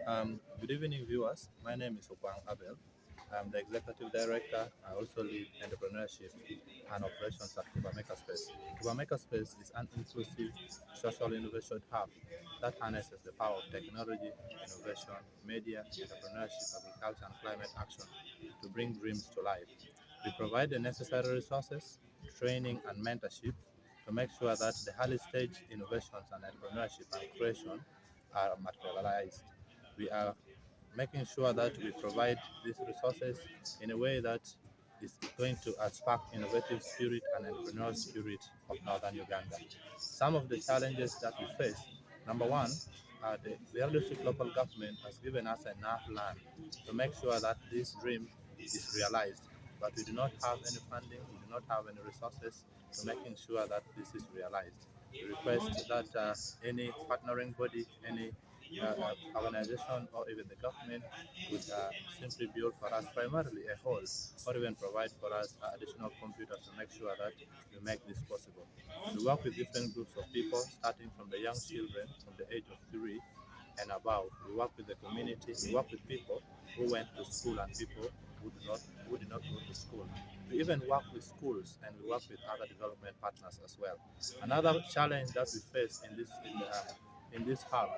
Good evening, viewers. My name is Opang Abel. I'm the Executive Director. I also lead entrepreneurship and operations at Cuba Makerspace. Cuba Makerspace is an inclusive social innovation hub that harnesses the power of technology, innovation, media, entrepreneurship, agriculture, and climate action to bring dreams to life. We provide the necessary resources, training, and mentorship to make sure that the early stage innovations and entrepreneurship and creation are materialized. We are making sure that we provide these resources in a way that is going to spark innovative spirit and entrepreneurial spirit of Northern Uganda. Some of the challenges that we face, number one, the leadership local government has given us enough land to make sure that this dream is realized, but we do not have any funding, we do not have any resources to making sure that this is realized. We request that any partnering body, any organization, or even the government would simply build for us primarily a hall, or even provide for us additional computers to make sure that we make this possible. We work with different groups of people, starting from the young children from the age of 3 and above. We work with the community. We work with people who went to school and people who did not go to school. We even work with schools and we work with other development partners as well. Another challenge that we face in this hub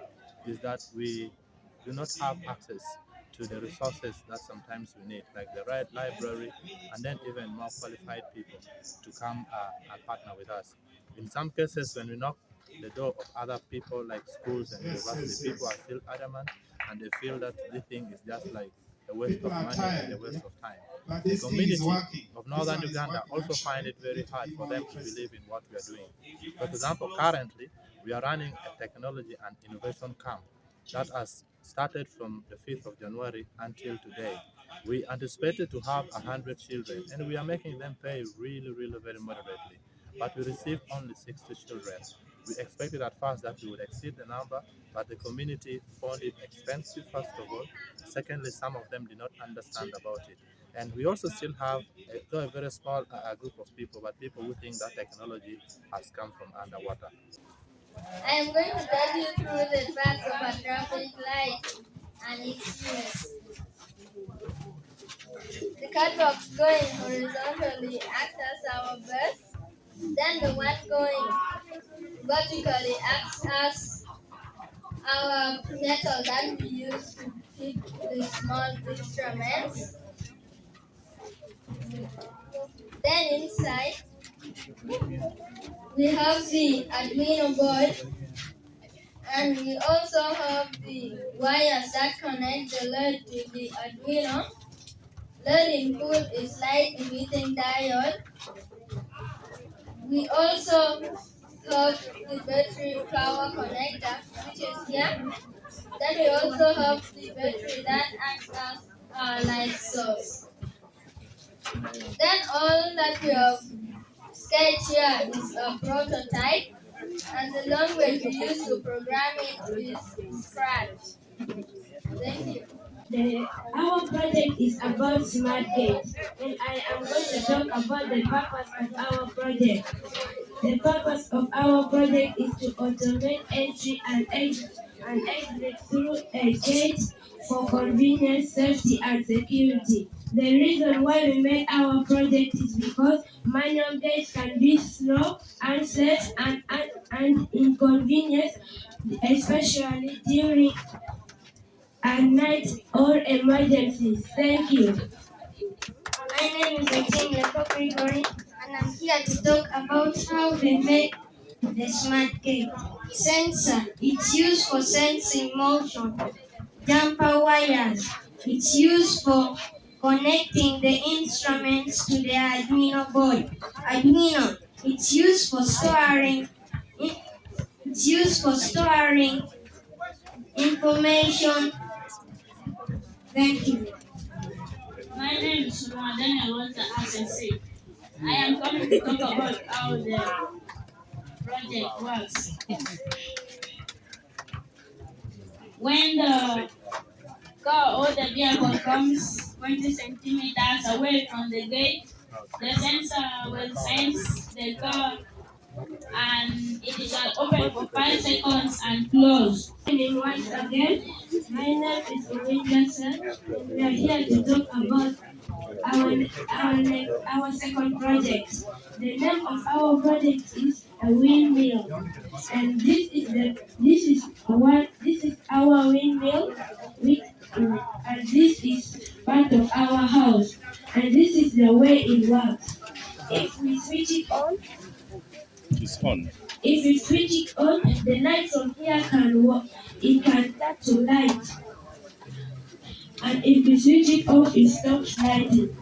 is that we do not have access to the resources that sometimes we need, like the right library, and then even more qualified people to come and partner with us. In some cases, when we knock the door of other people like schools and university, people are still adamant and they feel that this thing is just like a waste of money and a waste of time. The community of Northern Uganda also find it very hard for them to believe in what we are doing. For example, currently we are running a technology and innovation camp that has started from the 5th of January until today. We anticipated to have 100 children and we are making them pay really, really very moderately. But we received only 60 children. We expected at first that we would exceed the number, but the community found it expensive, first of all. Secondly, some of them did not understand about it. And we also still have a very small group of people, but people who think that technology has come from underwater. I am going to tell you through the facts of a traffic light and its use. The catwalks going horizontally act as our bus, then the one going vertically acts as our metal that we use to keep the small instruments. Then inside, we have the Arduino board, and we also have the wires that connect the LED to the Arduino. LED input is light emitting diode. We also have the battery power connector, which is here. Then we also have the battery that acts as our light source. Then all that we have sketched here is a prototype, and the language we use to program it is Scratch. Thank you. Our project is about smart gates, and I am going to talk about the purpose of our project. The purpose of our project is to automate entry and exit through a gate for convenience, safety, and security. The reason why we made our project is because manual gates can be slow, unsafe, and inconvenient, especially during at night or emergencies. Thank you. My name is Etienne Gregory, and I'm here to talk about how we make the smart gate. Sensor. It's used for sensing motion. Jumper wires. It's used for connecting the instruments to the Arduino board. Arduino. It's used for storing. It's used for storing information. Thank you. My name is Daniel Walter LNC. I am coming to talk about how the project works. When the car or the vehicle comes 20 centimeters away from the gate, the sensor will sense the car and it is open for 5 seconds and close. Once again, my name is Inventors, and we are here to talk about our second project. The name of our project is a windmill, and this is our windmill, with, and this is part of our house, and this is the way it works. If we switch it on, It's on. if we switch it on, the light from here can work. It can start to light, and if we switch it off, it stops lighting.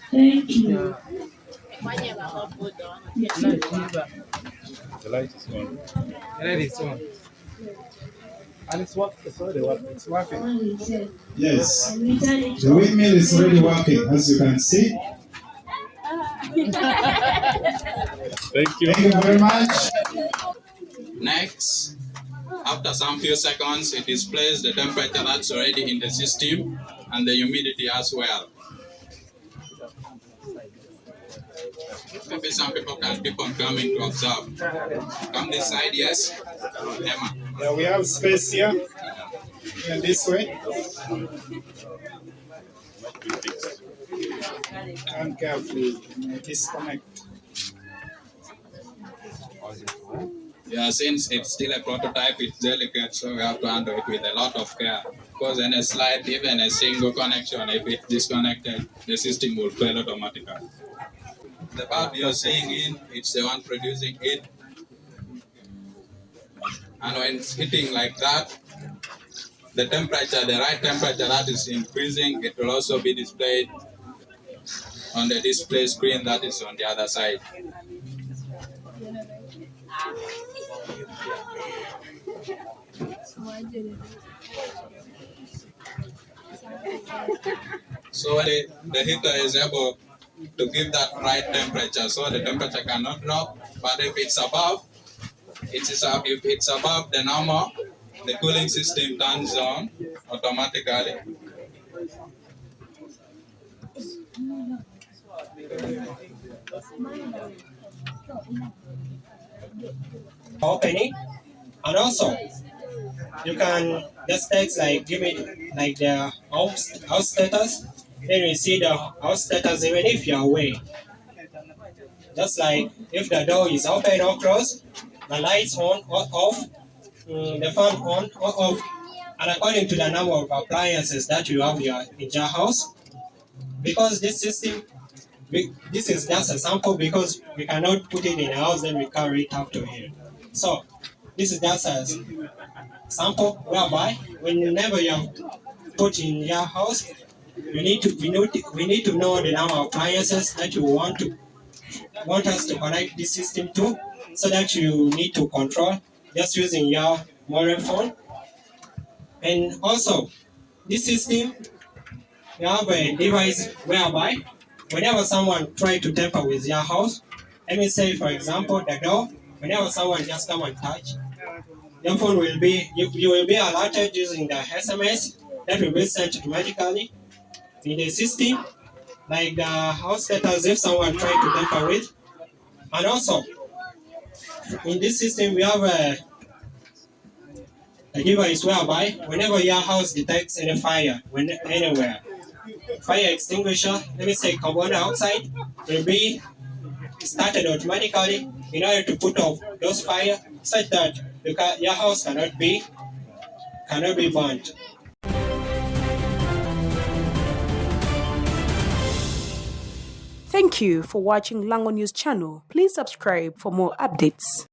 Thank you. The light is on. The light is on. And it's working. It's already working. It's working. Yes, the windmill is already working, as you can see. Thank you. Thank you very much. Next, after some few seconds, it displays the temperature that's already in the system and the humidity as well. Maybe some people can keep on coming to observe. Come this side, yes? Emma. Yeah, we have space here. And this way. And carefully disconnect. Yeah, since it's still a prototype, it's delicate, so we have to handle it with a lot of care. Because any slight, even a single connection, if it's disconnected, the system will fail automatically. The bulb you're seeing in, it's the one producing it. And when it's hitting like that, the temperature, the right temperature that is increasing, it will also be displayed on the display screen that is on the other side. So the heater is able to give that right temperature, so the temperature cannot drop. But if it's above, if it's above the normal, the cooling system turns on automatically. Opening, and also you can just text like give me like the house status, then you see the house status even if you're away. Just like if the door is open or closed, the lights on or off, the fan on or off, and according to the number of appliances that you have in your house. Because this system, this is just a sample because we cannot put it in a house, then we carry it up to here. So this is just a sample whereby whenever you have put in your house, we need to know the number of appliances that you want us to connect this system to, so that you need to control just using your mobile phone. And also this system, you have a device whereby whenever someone try to tamper with your house, let me say for example the door, whenever someone just come and touch, your phone will be, you will be alerted using the SMS that will be sent automatically in the system, like the house status if someone try to tamper with. And also in this system we have a device whereby whenever your house detects any fire, anywhere, fire extinguisher, let me say carbon dioxide, will be started automatically in order to put off those fire, such that your house cannot be burnt. Thank you for watching Lango News channel. Please subscribe for more updates.